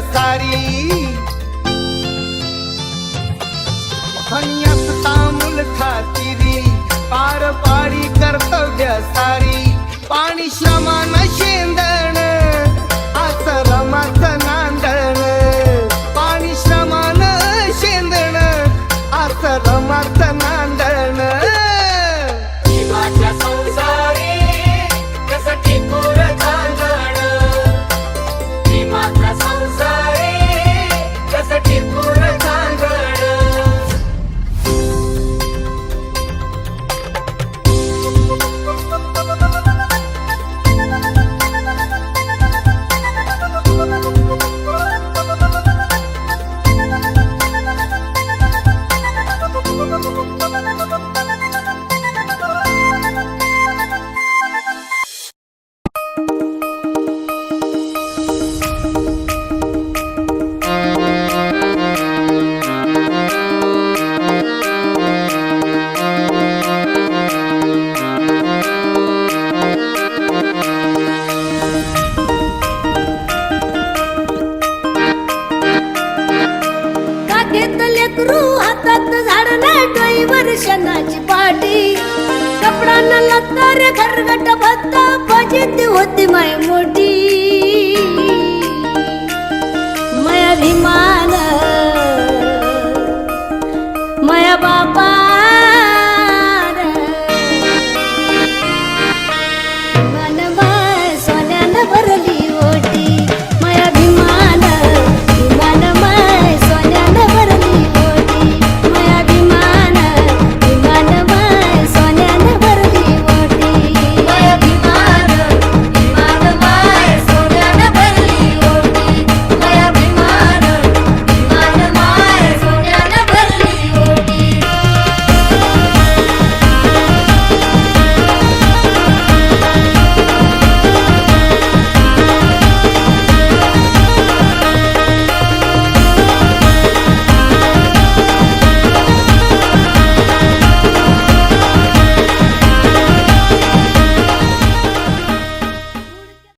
सारी हन्यासता मूल खातिरी पार पाडी कर्तव्य सारी पाणी श्रमान शेंदण आश्रमाचं नांदण पाणी श्रमान शेंदण आश्रमाचं नांदण जीवाच्या संसारी कसं टिकून चालणं जीवाच्या संसारी कसं टिकून चालणं हातात झाडला डोईवर शेणाची पाटी कपडा न लत्ता रे घरगट भत्ता फजिती होती माय मोठी